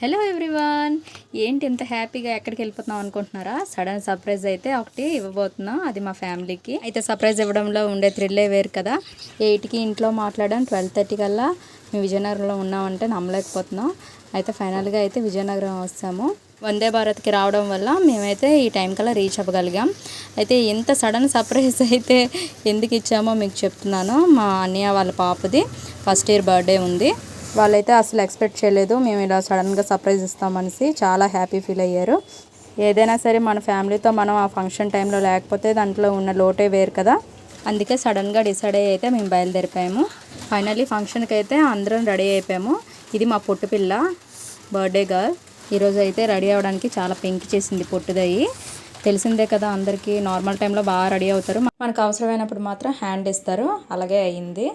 Hello everyone, ఏంటి ఇంత హ్యాపీగా ఎక్కడికి వెళ్ళిపోతున్నాం అనుకుంటున్నారా? సడన్ సర్ప్రైజ్ అయితే ఒకటి ఇవ్వబోతున్నాం. అది మా ఫ్యామిలీకి. అయితే సర్ప్రైజ్ ఇవ్వడంలో ఉండే థ్రిల్లే వేరు కదా. 8కి ఇంట్లో మాట్లాడడం, 12:30 కల్లా మేము విజయనగరంలో ఉన్నామంటే నమ్మలేకపోతున్నాం. అయితే ఫైనల్గా అయితే విజయనగరం వస్తాము. వందే భారత్కి రావడం వల్ల మేమైతే ఈ టైం కల్లా రీచ్ అవ్వగలిగాం. అయితే ఇంత సడన్ సర్ప్రైజ్ అయితే ఎందుకు ఇచ్చామో మీకు చెప్తున్నాను. మా అన్నయ్య వాళ్ళ పాపది ఫస్ట్ ఇయర్ బర్త్డే ఉంది. వాళ్ళైతే అసలు ఎక్స్పెక్ట్ చేయలేదు మేము ఇలా సడన్గా సర్ప్రైజ్ ఇస్తామనేసి. చాలా హ్యాపీ ఫీల్ అయ్యారు. ఏదైనా సరే మన ఫ్యామిలీతో మనం ఆ ఫంక్షన్ టైంలో లేకపోతే దాంట్లో ఉన్న లోటే వేరు కదా. అందుకే సడన్గా డిసైడ్ అయ్యి అయితే మేము బయలుదేరిపోయాము. ఫైనల్లీ ఫంక్షన్కి అయితే అందరం రెడీ అయిపోయాము. ఇది మా పొట్టు పిల్ల, బర్త్డే గర్ల్. ఈరోజు అయితే రెడీ అవ్వడానికి చాలా పెంకి చేసింది పొట్టుదయ్యి. తెలిసిందే కదా అందరికీ, నార్మల్ టైంలో బాగా రెడీ అవుతారు, మనకు అవసరమైనప్పుడు మాత్రం హ్యాండ్ ఇస్తారు. అలాగే అయ్యింది.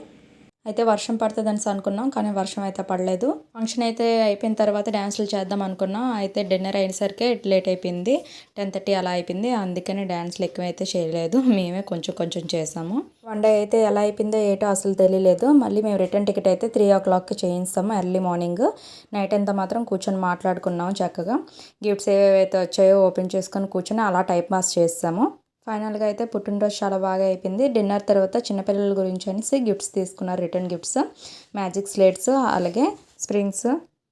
అయితే వర్షం పడుతుందని అనుకున్నాం, కానీ వర్షం అయితే పడలేదు. ఫంక్షన్ అయితే అయిపోయిన తర్వాత డ్యాన్సులు చేద్దాం అనుకున్నాం. అయితే డిన్నర్ అయ్యేసరికి లేట్ అయిపోయింది, 10:30 అలా అయిపోయింది. అందుకని డ్యాన్సులు ఎక్కువైతే చేయలేదు, మేమే కొంచెం కొంచెం చేసాము. వన్ డే అయితే ఎలా అయిపోయిందో ఏటో అసలు తెలియలేదు. మళ్ళీ మేము రిటర్న్ టికెట్ అయితే 3 o'clockకి చేయిస్తాము ఎర్లీ మార్నింగ్. నైట్ అంతా మాత్రం కూర్చొని మాట్లాడుకున్నాము చక్కగా. గిఫ్ట్స్ ఏవైతే వచ్చాయో ఓపెన్ చేసుకొని కూర్చొని అలా టైం పాస్ చేస్తాము. ఫైనల్గా అయితే పుట్టినరోజు చాలా బాగా అయిపోయింది. డిన్నర్ తర్వాత చిన్నపిల్లల గురించి అనేసి గిఫ్ట్స్ తీసుకున్నారు, రిటర్న్ గిఫ్ట్స్, మ్యాజిక్ స్లేట్స్, అలాగే స్ప్రింగ్స్.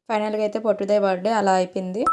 ఫైనల్గా అయితే పొట్టుదే బర్త్డే అలా అయిపోయింది.